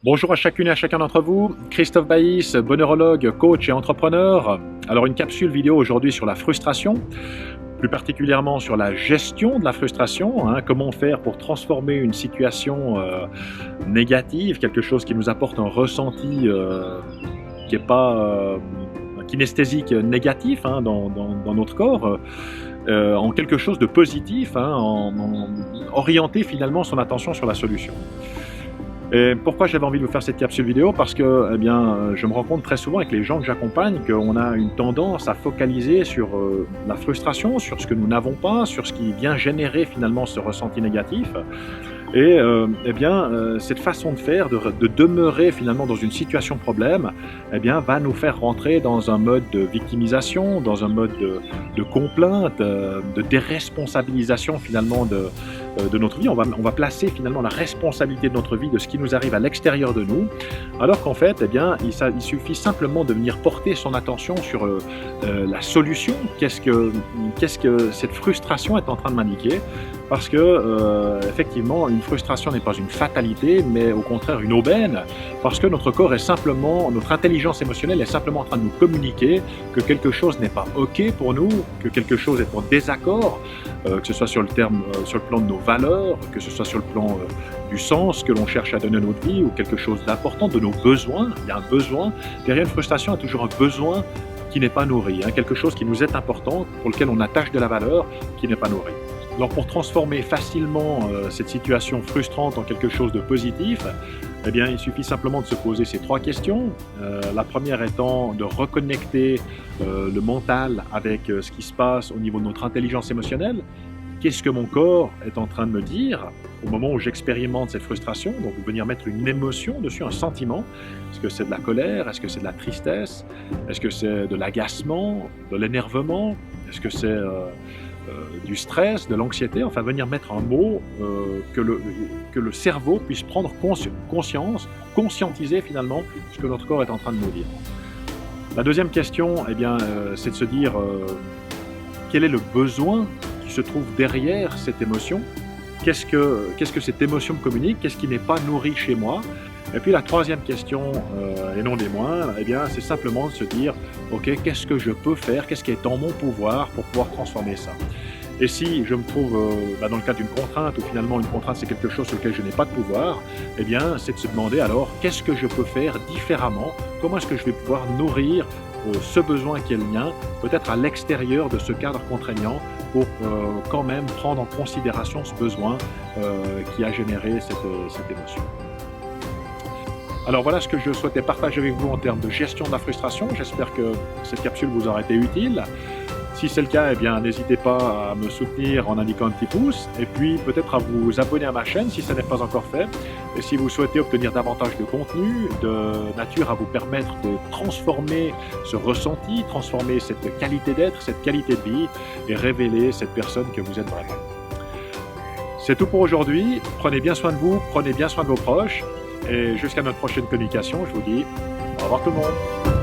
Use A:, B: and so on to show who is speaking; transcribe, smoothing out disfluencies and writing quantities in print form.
A: Bonjour à chacune et à chacun d'entre vous, Christophe Baïs, bonneurologue, coach et entrepreneur. Alors une capsule vidéo aujourd'hui sur la frustration, plus particulièrement sur la gestion de la frustration, comment faire pour transformer une situation négative, quelque chose qui nous apporte un ressenti qui n'est pas kinesthésique négatif dans notre corps, en quelque chose de positif, en orienter finalement son attention sur la solution. Et pourquoi j'avais envie de vous faire cette capsule vidéo? Parce que, je me rends compte très souvent avec les gens que j'accompagne qu'on a une tendance à focaliser sur la frustration, sur ce que nous n'avons pas, sur ce qui vient générer finalement ce ressenti négatif. Et cette façon de faire, de demeurer finalement dans une situation problème, va nous faire rentrer dans un mode de victimisation, dans un mode de complainte, de déresponsabilisation finalement de notre vie. On va placer finalement la responsabilité de notre vie, de ce qui nous arrive à l'extérieur de nous, alors qu'en fait, il suffit simplement de venir porter son attention sur la solution. Qu'est-ce que cette frustration est en train de m'indiquer? Parce que, effectivement, une frustration n'est pas une fatalité, mais au contraire une aubaine, parce que notre corps notre intelligence émotionnelle est simplement en train de nous communiquer que quelque chose n'est pas OK pour nous, que quelque chose est en désaccord, que ce soit sur le plan de nos valeurs, que ce soit sur le plan du sens que l'on cherche à donner à notre vie, ou quelque chose d'important, de nos besoins. Il y a un besoin. Derrière une frustration, il y a toujours un besoin qui n'est pas nourri, quelque chose qui nous est important, pour lequel on attache de la valeur, qui n'est pas nourri. Alors pour transformer facilement cette situation frustrante en quelque chose de positif, il suffit simplement de se poser ces 3 questions. La première étant de reconnecter le mental avec ce qui se passe au niveau de notre intelligence émotionnelle. Qu'est-ce que mon corps est en train de me dire au moment où j'expérimente cette frustration? Donc venir mettre une émotion dessus, un sentiment. Est-ce que c'est de la colère? Est-ce que c'est de la tristesse? Est-ce que c'est de l'agacement, de l'énervement? Est-ce que c'est du stress, de l'anxiété? Enfin, venir mettre un mot que le cerveau puisse prendre conscience, conscientiser finalement ce que notre corps est en train de nous dire. La deuxième question, c'est de se dire quel est le besoin qui se trouve derrière cette émotion? Qu'est-ce que cette émotion me communique? Qu'est-ce qui n'est pas nourri chez moi? Et puis la troisième question, et non des moindres, c'est simplement de se dire ok, qu'est-ce que je peux faire? Qu'est-ce qui est en mon pouvoir pour pouvoir transformer ça? Et si je me trouve dans le cadre d'une contrainte, ou finalement une contrainte c'est quelque chose sur lequel je n'ai pas de pouvoir, c'est de se demander alors qu'est-ce que je peux faire différemment? Comment est-ce que je vais pouvoir nourrir ce besoin qui est le mien, peut-être à l'extérieur de ce cadre contraignant, pour quand même prendre en considération ce besoin qui a généré cette émotion. Alors voilà ce que je souhaitais partager avec vous en termes de gestion de la frustration. J'espère que cette capsule vous aura été utile. Si c'est le cas, n'hésitez pas à me soutenir en indiquant un petit pouce, et puis peut-être à vous abonner à ma chaîne si ce n'est pas encore fait. Et si vous souhaitez obtenir davantage de contenu de nature à vous permettre de transformer ce ressenti, transformer cette qualité d'être, cette qualité de vie, et révéler cette personne que vous êtes vraiment. C'est tout pour aujourd'hui. Prenez bien soin de vous, prenez bien soin de vos proches, et jusqu'à notre prochaine communication, je vous dis au revoir tout le monde.